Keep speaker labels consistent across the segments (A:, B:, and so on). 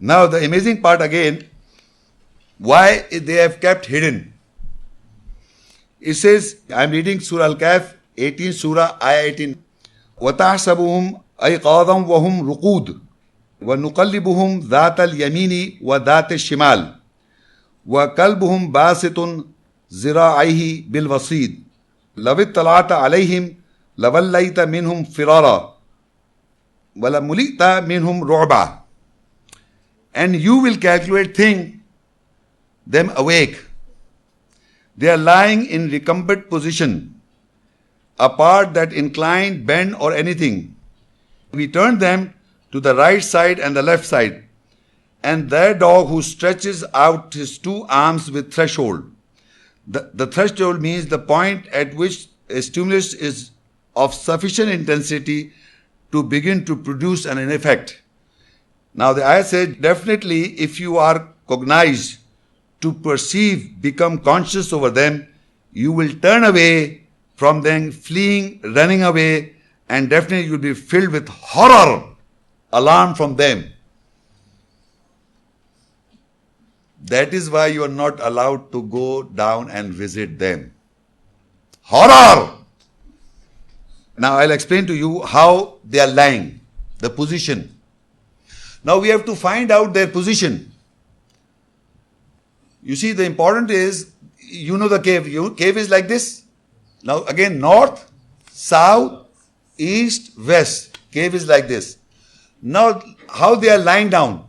A: Now the amazing part again, why they have kept hidden. It says, I am reading Surah Al-Kahf, 18 Surah, Ayah 18. وَتَحْسَبُهُمْ أَيْقَاظًا وَهُمْ رُقُودٌ وَنُقَلِّبُهُمْ ذَاتَ الْيَمِينِ وَذَاتَ الشِّمَالِ وَكَلْبُهُمْ بَاسِطٌ ذِرَاعَيْهِ بِالْوَصِيدِ لَوِ اطَّلَعْتَ عَلَيْهِمْ لَوَلَّيْتَ مِنْهُمْ فِرَارًا وَلَمُلِئْتَ مِنْهُمْ رُعْبًا. And you will calculate them awake. They are lying in recumbent position, apart that incline, bend or anything. We turn them to the right side and the left side. And their dog who stretches out his two arms with threshold. The threshold means the point at which a stimulus is of sufficient intensity to begin to produce an effect. Now the ayah says, definitely if you are cognized to perceive, become conscious over them, you will turn away from them, fleeing, running away, and definitely you will be filled with horror, alarm from them. That is why you are not allowed to go down and visit them. Horror! Now I'll explain to you how they are lying, the position. Now we have to find out their position. You see, the important is, you know the cave. Cave is like this. Now again, north, south, east, west. Cave is like this. Now, how they are lying down.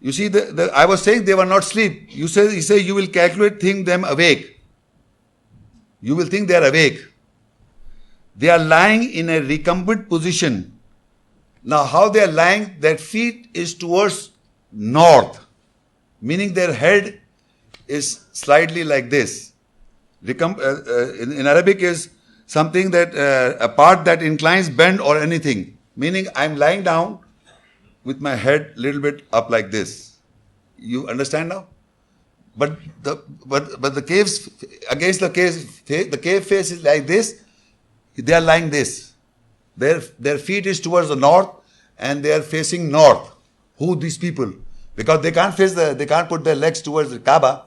A: You see, I was saying they were not asleep. He say you will think them awake. You will think they are awake. They are lying in a recumbent position. Now, how they are lying, their feet is towards north, meaning their head is slightly like this. In Arabic is something that a part that inclines, bend or anything, meaning I'm lying down with my head a little bit up like this. You understand now? But the caves, against the cave face is like this. They are lying this. Their feet is towards the north and they are facing north. Who these people? Because they can't put their legs towards the Kaaba.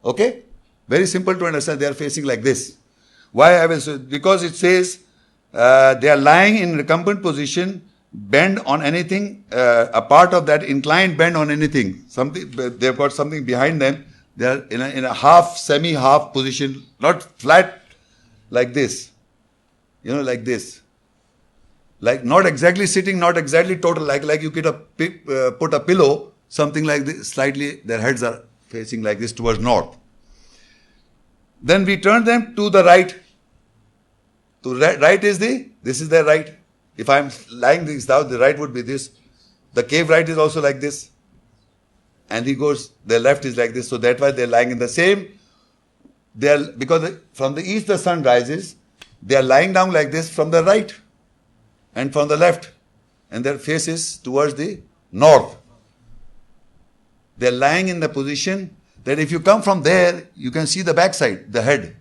A: Okay? Very simple to understand. They are facing like this. Why I will say? Because it says they are lying in recumbent position, bend on anything, a part of that inclined bend on anything. They've got something behind them. They are in a half, semi-half position, not flat like this. You know, like this. Like not exactly sitting, not exactly total, like you could put a pillow, something like this, slightly, their heads are facing like this towards north. Then we turn them to the right. Right is this is their right. If I'm lying this down, the right would be this. The cave right is also like this. And their left is like this. So that's why they're lying in the same. Because from the east the sun rises, they are lying down like this from the right and from the left. And their face is towards the north. They're lying in the position that if you come from there, you can see the backside, the head.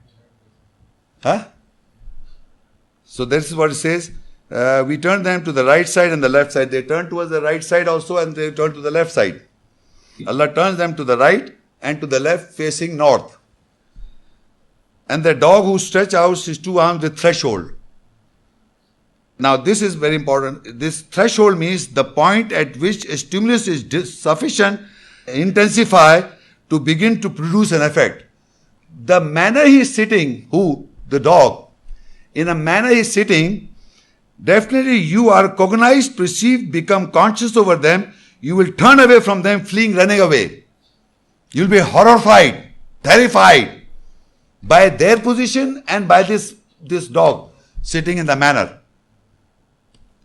A: Huh? So this is what it says. We turn them to the right side and the left side. They turn towards the right side also and they turn to the left side. Allah turns them to the right and to the left facing north. And the dog who stretch out his two arms with threshold. Now this is very important. This threshold means the point at which a stimulus is sufficient, intensify to begin to produce an effect. The manner he is sitting, the dog, in a manner he is sitting, definitely you are cognized, perceived, become conscious over them. You will turn away from them, fleeing, running away. You will be horrified, terrified by their position and by this dog sitting in the manner.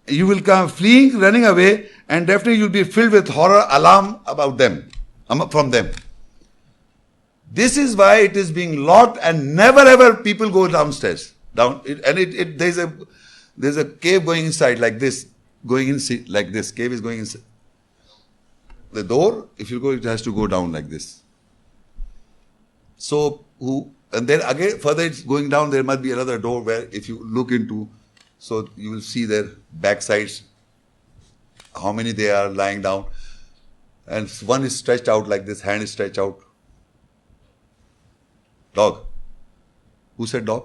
A: You will come fleeing, running away, and definitely you will be filled with horror, alarm about them, from them. This is why it is being locked and never ever people go downstairs. There's a cave going inside like this, like this. Cave is going inside. The door, if you go, it has to go down like this. So, and then again, further it's going down, there must be another door where if you look into, so you will see their backsides. how many they are lying down, and one is stretched out like this, hand is stretched out. Dog. Who said dog?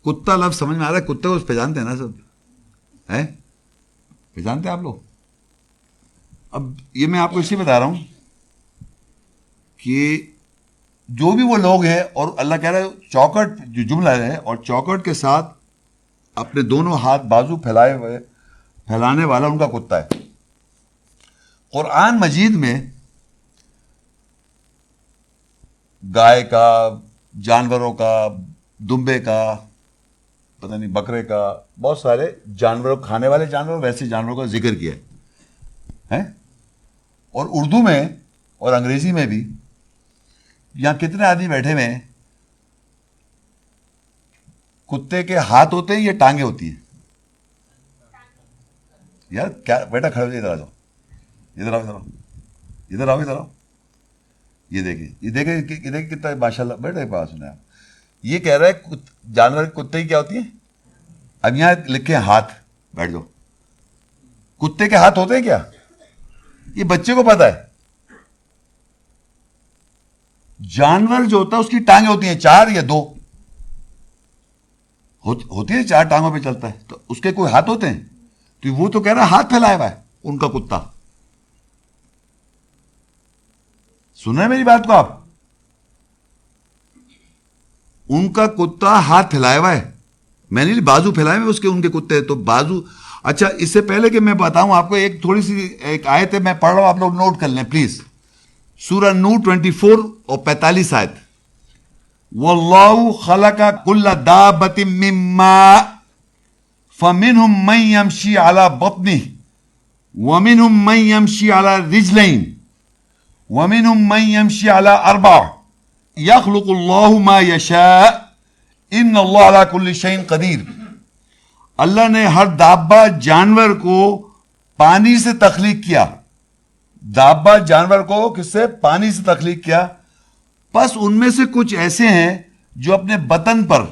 A: کتا لفظ سمجھ میں آ رہا ہے؟ کتے کو پہچانتے ہیں نا سب؟ ہے پہچانتے ہیں آپ لوگ؟ اب یہ میں آپ کو اس لیے بتا رہا ہوں کہ جو بھی وہ لوگ ہیں، اور اللہ کہہ رہا ہے چوکٹ جو جملہ ہے، اور چوکٹ کے ساتھ اپنے دونوں ہاتھ بازو پھیلائے ہوئے پھیلانے والا ان کا کتا ہے. قرآن مجید میں گائے کا، جانوروں کا، دمبے کا، پتہ نہیں بکرے کا، بہت سارے جانوروں، کھانے والے جانور، ویسے جانوروں کا ذکر کیا ہے. اور اردو میں اور انگریزی میں بھی. یہاں کتنے آدمی بیٹھے ہوئے ہیں کتے کے ہاتھ ہوتے ہیں یا ٹانگیں ہوتی ہیں؟ یار کیا بیٹا کھڑے ہو جائے، ادھر آ جاؤ، ادھر آؤ، ادھر آؤ، ادھر آؤ، ادھر آؤ. یہ دیکھیں، یہ دیکھیں کتنا ماشاء اللہ. بیٹا پاس سنیں آپ. یہ کہہ رہا ہے جانور کتے کی کیا ہوتی ہیں؟ اب یہاں لکھے ہاتھ، بیٹھ جاؤ. کتے کے ہاتھ ہوتے ہیں کیا؟ یہ بچے کو پتا ہے. جانور جو ہوتا ہے اس کی ٹانگیں ہوتی ہیں 4 یا 2 ہوتی ہے، 4 ٹانگوں پہ چلتا ہے، تو اس کے کوئی ہاتھ ہوتے ہیں؟ تو وہ تو کہہ رہا ہے ہاتھ پھیلایا ہوا ہے ان کا کتا. سن رہے میری بات کو آپ؟ ان کا کتا ہاتھ پھیلایا ہوا ہے. میں نے بازو پھیلائے ہوئے اس کے، ان کے کتے تو بازو. اچھا، اس سے پہلے کہ میں بتاؤں آپ کو، ایک تھوڑی سی ایک آیت ہے میں پڑھ رہا ہوں، آپ لوگ نوٹ کر لیں پلیز. سورہ نور 24 اور 45 آیت. وَاللَّهُ خَلَقَ كُلَّ دَابَّةٍ مِّن مَّاءٍ فَمِنْهُم مَّن يَمْشِي عَلَى بَطْنِهِ وَمِنْهُم مَّن يَمْشِي عَلَى رِجْلَيْنِ وَمِنْهُم مَّن يَمْشِي عَلَى 4 يَخْلُقُ اللَّهُ مَا يَشَاءُ إِنَّ اللَّهَ عَلَى كُلِّ شَيْءٍ قَدِيرٌ. اللہ نے ہر دابہ جانور کو پانی سے تخلیق کیا. دابہ جانور کو کس سے؟ پانی سے تخلیق کیا. بس ان میں سے کچھ ایسے ہیں جو اپنے بطن پر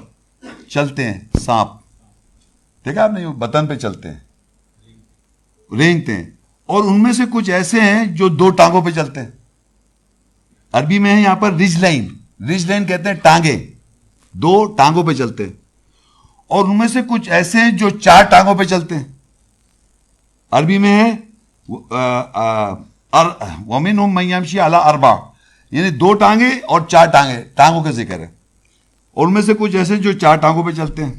A: چلتے ہیں. سانپ دیکھا آپ نے؟ بطن پہ چلتے ہیں، رینگتے ہیں. اور ان میں سے کچھ ایسے ہیں جو 2 ٹانگوں پہ چلتے ہیں. عربی میں ہے یہاں پر رجلین. رجلین کہتے ہیں ٹانگیں، 2 ٹانگوں پہ چلتے ہیں. اور ان میں سے کچھ ایسے ہیں جو 4 ٹانگوں پہ چلتے ہیں. عربی میں ہے وَمِنْهُم مَّن يَمْشِي عَلَى 4، یعنی 2 ٹانگیں اور 4 ٹانگیں، ٹانگوں کا ذکر ہے. اور ان میں سے کچھ ایسے جو 4 ٹانگوں پہ چلتے ہیں.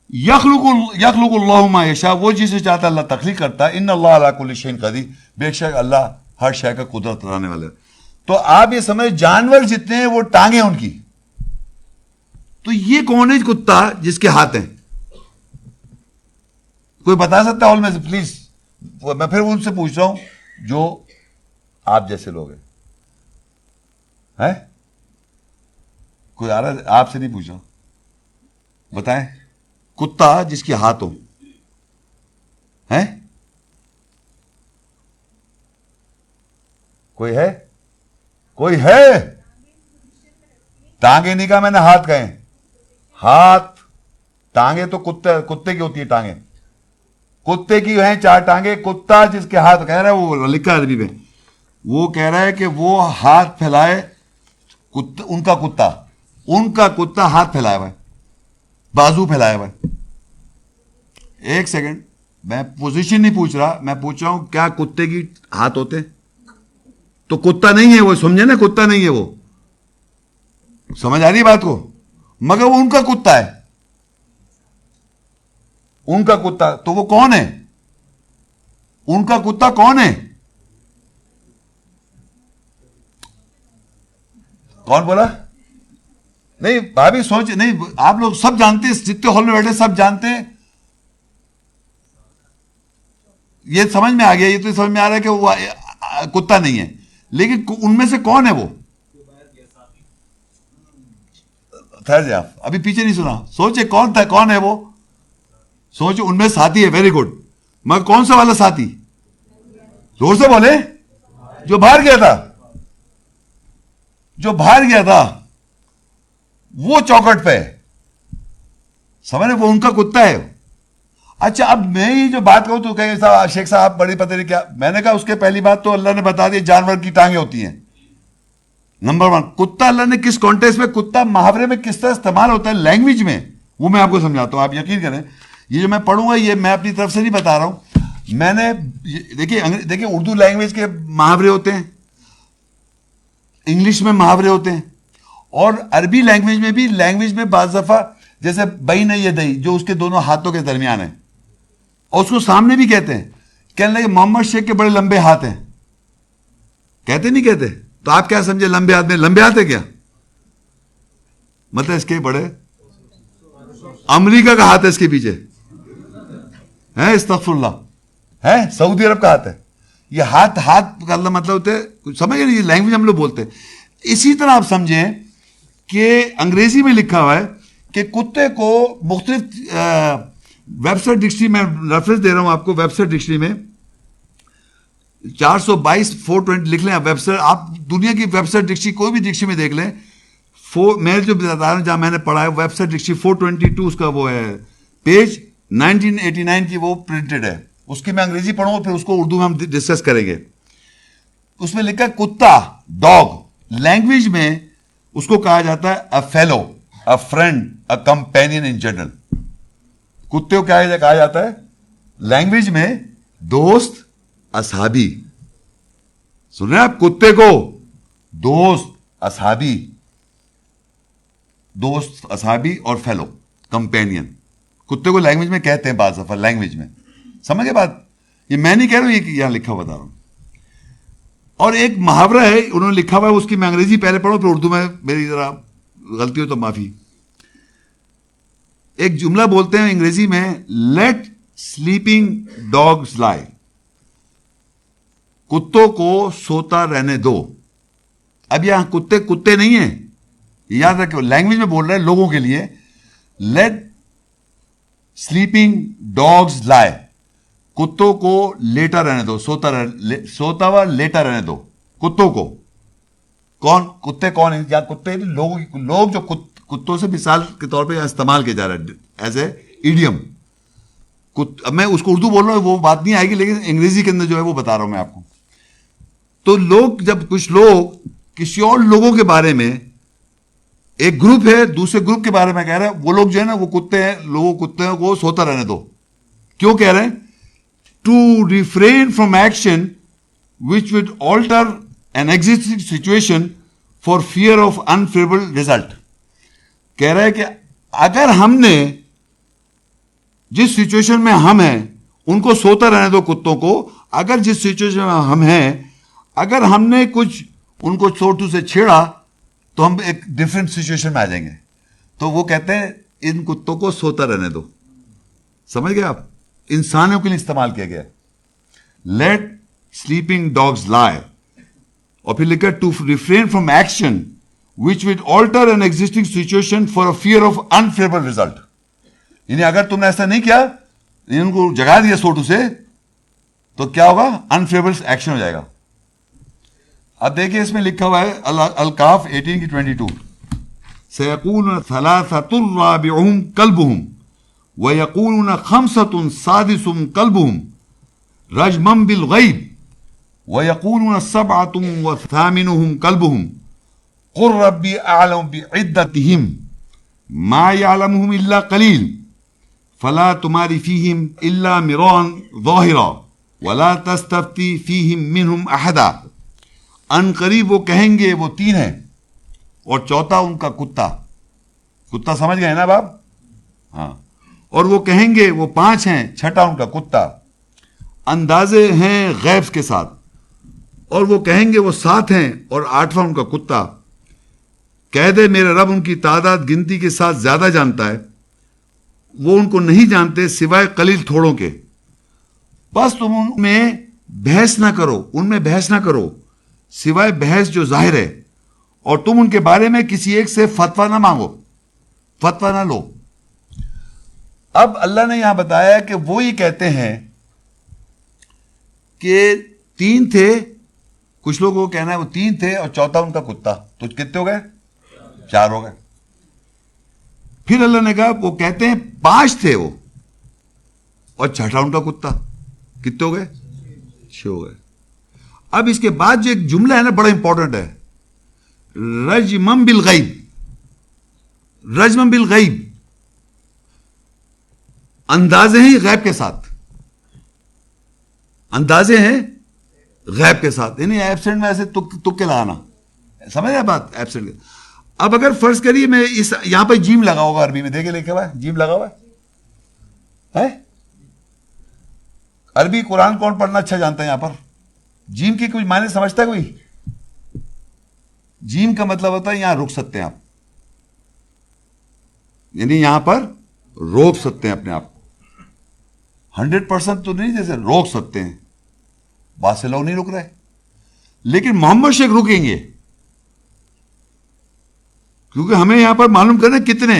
A: یخلق اللہ ما یشاء، وہ جسے چاہتا ہے اللہ تخلیق کرتا ہے. ان اللہ علی کل شیء قدیر، بے شک اللہ ہر شے کا قدرت رکھنے والا ہے. تو آپ یہ سمجھ، جانور جتنے ہیں وہ ٹانگیں ان کی. تو یہ کون ہے کتا جس کے ہاتھ ہیں؟ کوئی بتا سکتا ہے ہال میں سے پلیز؟ میں پھر ان سے پوچھ رہا ہوں جو آپ جیسے لوگ ہیں. کوئی آ رہا ہے؟ آپ سے نہیں پوچھ رہا، بتائیں. کتا جس کے ہاتھ ہو ہے؟ کوئی ہے؟ کوئی ہے؟ ٹانگیں نہیں کہا میں نے، ہاتھ کہیں. ہاتھ، ٹانگیں تو کتے کی ہوتی ہے. ٹانگیں کتے کی ہیں 4 ٹانگیں. کتا جس کے ہاتھ، کہہ رہا ہے، وہ لکھا عربی میں، وہ کہہ رہا ہے کہ وہ ہاتھ پھیلائے. ان کا کتا ہاتھ پھیلایا ہوا ہے، بازو پھیلایا ہوا ہے. ایک سیکنڈ، میں پوزیشن نہیں پوچھ رہا، میں پوچھ رہا ہوں کیا کتے کی ہاتھ ہوتے ہیں؟ تو کتا نہیں ہے وہ، سمجھے نا؟ کتا نہیں ہے وہ. سمجھ آ رہی ہے بات کو؟ مگر وہ ان کا کتا ہے، ان کا کتا. تو وہ کون ہے؟ ان کا کتا کون ہے؟ کون بولا؟ نہیں بھابھی سوچ، نہیں آپ لوگ سب جانتے ہیں، جتنے ہال میں بیٹھے سب جانتے ہیں. یہ سمجھ میں آ گیا، یہ تو سمجھ میں آ رہا ہے کہ وہ کتا نہیں ہے. لیکن ان میں سے کون ہے وہ؟ ٹھہر جائے آپ، ابھی پیچھے نہیں سنا. سوچے کون تھا، کون ہے وہ؟ سوچو. ان میں ساتھی ہے، ویری گڈ. مگر کون سا والا ساتھی؟ زور سے بولے. جو باہر گیا تھا، جو باہر گیا تھا وہ چوکٹ پہ. سمجھ رہے, وہ ان کا کتا ہے. اچھا اب میں یہ جو بات کہوں تو کہیں صاحب شیخ صاحب بڑی پتہ نہیں کیا, میں نے کہا اس کے پہلی بات تو اللہ نے بتا دی جانور کی ٹانگیں ہوتی ہیں. نمبر 1, کتا اللہ نے کس کانٹیکسٹ میں, کتا محاورے میں کس طرح استعمال ہوتا ہے لینگویج میں, وہ میں آپ کو سمجھاتا ہوں. آپ یقین کریں یہ جو میں پڑھوں گا یہ میں اپنی طرف سے نہیں بتا رہا ہوں. میں نے دیکھیے اردو لینگویج کے محاورے ہوتے ہیں, انگلش میں محاورے ہوتے ہیں, اور عربی لینگویج میں بھی لینگویج میں بعض دفعہ جیسے بین یدئی جو اس کے دونوں ہاتھوں کے درمیان ہے, اور اس کو سامنے بھی کہتے ہیں. کہنے لگے محمد شیخ کے بڑے لمبے ہاتھ ہیں, کہتے نہیں کہتے؟ تو آپ کیا سمجھے لمبے ہاتھ میں لمبے ہاتھ ہے کیا مطلب اس کے بڑے امریکہ کا ہاتھ ہے اس کے پیچھے ہے, استغفر اللہ, ہے سعودی عرب کا ہاتھ ہے. یہ ہاتھ کا اللہ مطلب ہوتے ہیں, سمجھ گئے, یہ لینگویج ہم لوگ بولتے ہیں. اسی طرح آپ سمجھیں کہ انگریزی میں لکھا ہوا ہے کہ کتے کو مختلف ویب سائٹ ڈکشنری میں ریفرنس دے رہا ہوں آپ کو, ویب سائٹ ڈکشنری میں 422/420 لکھ لیں ویب سائٹ, آپ دنیا کی ویب سائٹ ڈکشنری کوئی بھی ڈکشنری میں دیکھ لیں. میں جو بتا رہا ہوں جہاں میں نے پڑھا ہے ویب سائٹ ڈکشنری 422 اس کا وہ ہے پیج 1989 کی وہ پرنٹڈ ہے. اس کی میں انگریزی پڑھوں گا پھر اس کو اردو میں ہم ڈسکس کریں گے. اس میں لکھا ہے کتا, ڈاگ. لینگویج میں اس کو کہا جاتا ہے a fellow, a friend, a companion in general. کتے کو کیا کہا جاتا ہے لینگویج میں؟ دوست, اصحابی. سن رہے ہیں آپ, کتے کو دوست, اصحابی, دوست, اصحابی اور فیلو, کمپینین. کتے کو لینگویج میں کہتے ہیں بعض دفعہ لینگویج میں. سمجھ گئے بات؟ یہ میں نہیں کہہ رہا ہوں, یہ یہاں لکھا ہوا بتا رہا ہوں. اور ایک محاورہ ہے انہوں نے لکھا ہوا ہے, اس کی میں انگریزی پہلے پڑھوں پھر اردو میں میری ذرا غلطی ہو تو معافی. ایک جملہ بولتے ہیں انگریزی میں, لیٹ سلیپنگ ڈاگز لائی. کتوں کو سوتا رہنے دو. اب یہاں کتے نہیں ہیں, یاد رکھو لینگویج میں بول رہے ہیں لوگوں کے لیے. لیٹ سلیپنگ ڈاگز لائی, کتوں کو لیٹا رہنے دو, سوتا ہوا لیٹا رہنے دو کتوں کو. کون کتے کون ہیں؟ یا کتے لوگ جو کتوں سے مثال کے طور پہ استعمال کیا جا رہا ہے ایز اے ایڈیم. اب میں اس کو اردو بول رہا ہوں وہ بات نہیں آئے گی, لیکن انگریزی کے اندر جو ہے وہ بتا رہا ہوں میں آپ کو. تو لوگ جب کچھ لوگ کسی اور لوگوں کے بارے میں, ایک گروپ ہے دوسرے گروپ کے بارے میں کہہ رہے ہیں وہ لوگ جو ہے نا وہ کتے ہیں, لوگوں کتوں کو سوتا رہنے دو. کیوں کہہ رہے ہیں؟ To refrain from action which would alter an existing situation for fear of unfavourable result. کہہ رہے ہیں کہ اگر ہم نے جس سچویشن میں ہم ہیں ان کو سوتا رہنے دو کتوں کو, اگر جس سچویشن میں ہم ہیں اگر ہم نے کچھ ان کو چھوٹو سے چھیڑا تو ہم ایک ڈفرینٹ سچویشن میں آ جائیں گے. تو وہ کہتے ہیں ان کتوں کو سوتا رہنے دو. سمجھ گئے آپ؟ انسانوں کے لیے استعمال کیا گیا, لیٹ سلیپنگ ڈاگز لائی. اور پھر لکھا to refrain from action which would alter an existing situation for a fear of unfavourable result. یعنی اگر تم نے ایسا نہیں کیا, ان کو جگا دیا سوٹو سے, تو کیا ہوگا؟ انفیوریبل ایکشن ہو جائے گا. اب دیکھیں اس میں لکھا ہوا ہے الکاف 18:22 سیقولون ثلاثۃ رابعہم کلبہم ویقولون خمسۃ سادسہم کلبہم رجما بالغیب ویقولون سبعۃ وثامنہم کلبہم قل ربی اعلم بعدتہم ما یعلمہم الا قلیل فلا تماری فیہم الا مراء ظاہرا ولا تستفتی فیہم منہم احدا. ان قریب وہ کہیں گے وہ 3 ہیں اور چوتھا ان کا کتا سمجھ گئے نا باپ؟ ہاں. اور وہ کہیں گے وہ 5 ہیں, چھٹا ان کا کتا. اندازے ہیں غیب کے ساتھ. اور وہ کہیں گے وہ 7 ہیں اور 8واں ان کا کتا. کہہ دے میرے رب ان کی تعداد گنتی کے ساتھ زیادہ جانتا ہے, وہ ان کو نہیں جانتے سوائے قلیل تھوڑوں کے. بس تم ان میں بحث نہ کرو سوائے بحث جو ظاہر ہے, اور تم ان کے بارے میں کسی ایک سے فتویٰ نہ مانگو, فتویٰ نہ لو. اب اللہ نے یہاں بتایا کہ وہ یہ کہتے ہیں کہ 3 تھے, کچھ لوگوں کو کہنا ہے وہ 3 تھے اور چوتھا ان کا کتا, تو کتنے ہو گئے؟ 4 ہو گئے. پھر اللہ نے کہا وہ کہتے ہیں 5 تھے وہ اور چھٹا ان کا کتا. کتنے ہو گئے؟ 6 ہو گئے. اب اس کے بعد جو ایک جملہ ہے نا بڑا امپورٹنٹ ہے, رجمم بالغیب. رجمم بالغیب اندازے ہیں غیب کے ساتھ, اندازے ہیں غیب کے ساتھ, یعنی ایبسینٹ میں ایسے تکے لگانا, سمجھ رہے بات ایبسینٹ. اب اگر فرض کریے میں اس یہاں پہ جیم لگا ہوگا عربی میں, دیکھے لکھا ہوا ہے جیم لگا ہوا ہے. عربی قرآن کون پڑھنا اچھا جانتا ہے یہاں پر؟ جیم کی کچھ معنی سمجھتا ہے کوئی؟ جیم کا مطلب ہوتا ہے یہاں رک سکتے ہیں آپ, یعنی یہاں پر روک سکتے ہیں اپنے آپ کو. 100% تو نہیں, جیسے روک سکتے ہیں, بات سے لوگ نہیں رک رہے, لیکن محمد شیخ رکیں گے, کیونکہ ہمیں یہاں پر معلوم کرنا کتنے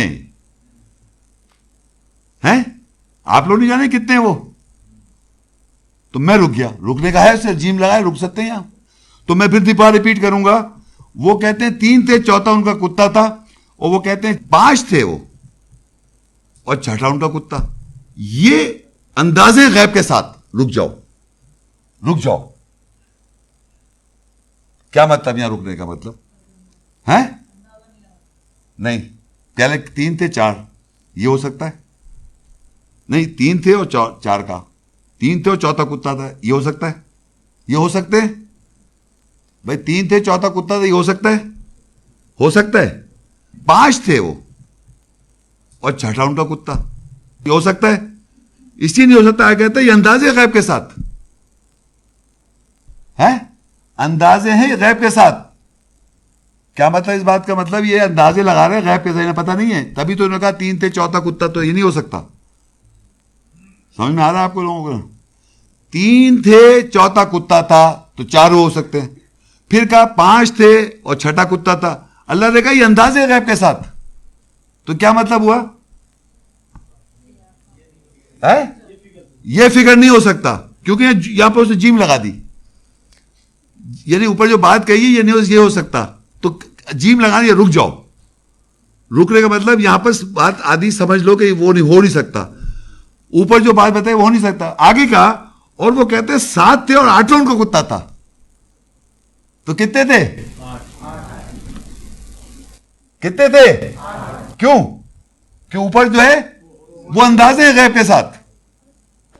A: ہیں. آپ لوگ نہیں جانے کتنے ہیں وہ, تو میں رک گیا. رکنے کا ہے صرف جیم لگائے, رک سکتے ہیں یہاں. تو میں پھر دوبارہ ریپیٹ کروں گا. وہ کہتے ہیں 3 تھے, چوتھا ان کا کتا تھا, اور وہ کہتے ہیں 5 تھے وہ اور چھٹا ان کا کتا. یہ اندازے غیب کے ساتھ رک جاؤ, رک جاؤ. کیا مطلب یہاں رکنے کا مطلب ہے؟ نہیں, پہلے 3 تھے 4, یہ ہو سکتا ہے نہیں. 3 تھے اور 4 کا, 3 تھے اور چوتھا کتا تھا, یہ ہو سکتا ہے. یہ ہو سکتے ہیں بھائی, 3 تھے چوتھا کتا تھا, یہ ہو سکتا ہے, ہو سکتا ہے. 5 تھے وہ اور چھٹا ان کا کتا, یہ ہو سکتا ہے. اس لیے نہیں ہو سکتا, کہتا ہے یہ اندازے غیب کے ساتھ ہے, اندازے ہیں غیب کے ساتھ. کیا مطلب اس بات کا؟ مطلب یہ اندازے لگا رہے ہیں غیب کے ساتھ, انہیں پتہ نہیں ہے, تبھی تو انہوں نے کہا 3 تھے چوتھا کتا, تو یہ نہیں ہو سکتا. سمجھ میں آ رہا ہے آپ کو لوگوں کو؟ 3 تھے چوتھا کتا تھا تو 4 ہو سکتے ہیں. پھر کہا 5 تھے اور چھٹا کتا تھا. اللہ نے کہا یہ اندازے غیب کے ساتھ, تو کیا مطلب ہوا؟ یہ فکر نہیں ہو سکتا, کیونکہ یہاں پر اسے جیم لگا دی, یعنی اوپر جو بات کہی ہے یہ ہو سکتا, تو جیم لگانا, یہ رک جاؤ. رکنے کا مطلب یہاں پر بات آدھی سمجھ لو کہ وہ نہیں ہو نہیں سکتا, اوپر جو بات بتائی وہ ہو نہیں سکتا. آگے کا, اور وہ کہتے ہیں 7 تھے اور 8 ان کا کتا تھا, تو کتنے تھے؟ کتنے تھے؟ کیوں کہ اوپر جو ہے وہ اندازے غیب کے ساتھ.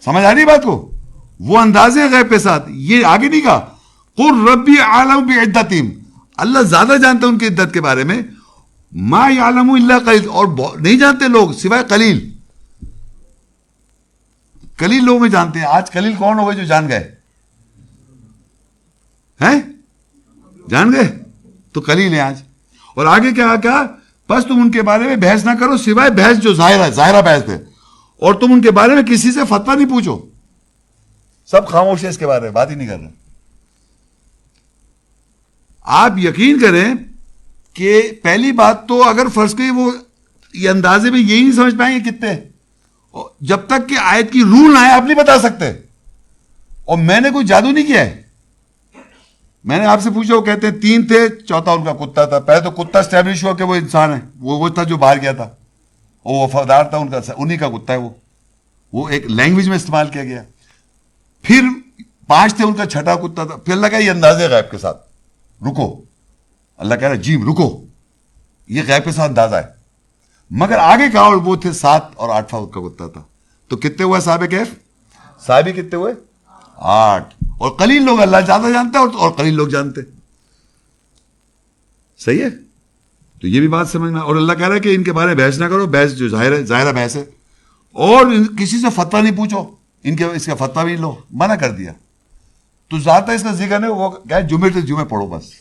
A: سمجھ آ رہی بات کو؟ وہ اندازے غیب کے ساتھ. یہ آگے نہیں کہا قل ربی اعلم بعدتہم, اللہ زیادہ جانتا ہے ان کی عدت کے بارے میں. ما یعلم الا قلیل, اور نہیں جانتے لوگ سوائے قلیل. قلیل لوگ میں جانتے ہیں. آج قلیل کون ہو گئے جو جان گئے ہیں؟ جان گئے تو قلیل ہیں آج. اور آگے کیا بس تم ان کے بارے میں بحث نہ کرو سوائے بحث جو ظاہرہ بحث ہے, اور تم ان کے بارے میں کسی سے فتویٰ نہیں پوچھو. سب خاموش ہے اس کے بارے میں, بات ہی نہیں کر رہے. آپ یقین کریں کہ پہلی بات تو اگر فرض کی وہ یہ اندازے میں یہی نہیں سمجھ پائیں گے کتنے, جب تک کہ آیت کی رول نہ آئے آپ نہیں بتا سکتے. اور میں نے کوئی جادو نہیں کیا ہے. میں نے آپ سے پوچھا, وہ کہتے ہیں 3 تھے چوتھا ان کا کتا تھا. پہلے تو کتا اسٹیبلش ہوا کہ وہ انسان ہے, وہ تھا جو باہر گیا تھا, وہ وفادار تھا ان کا, انہی کا کتا ہے وہ ایک لینگویج میں استعمال کیا گیا. پھر 5 تھے ان کا چھٹا کتا تھا. پھر اللہ کہا یہ اندازے غیب کے ساتھ رکو. اللہ کہہ رہا جیم رکو, یہ غیب کے ساتھ اندازہ ہے. مگر آگے کہا اور وہ تھے 7 اور 8واں ان کا کتا تھا. تو کتنے ہوئے صاحب کہف؟ صاحب کتنے ہوئے؟ 8. اور قلیل لوگ اللہ زیادہ جانتا ہے اور قلیل لوگ جانتے. صحیح ہے؟ تو یہ بھی بات سمجھنا. اور اللہ کہہ رہا ہے کہ ان کے بارے میں بحث نہ کرو, بحث جو ظاہرہ بحث ہے, اور کسی سے فتویٰ نہیں پوچھو, اس کا فتویٰ بھی لو, منع کر دیا. تو ذات اس کا ذکر نہیں, وہ کہا جمعے سے جمعے پڑھو بس.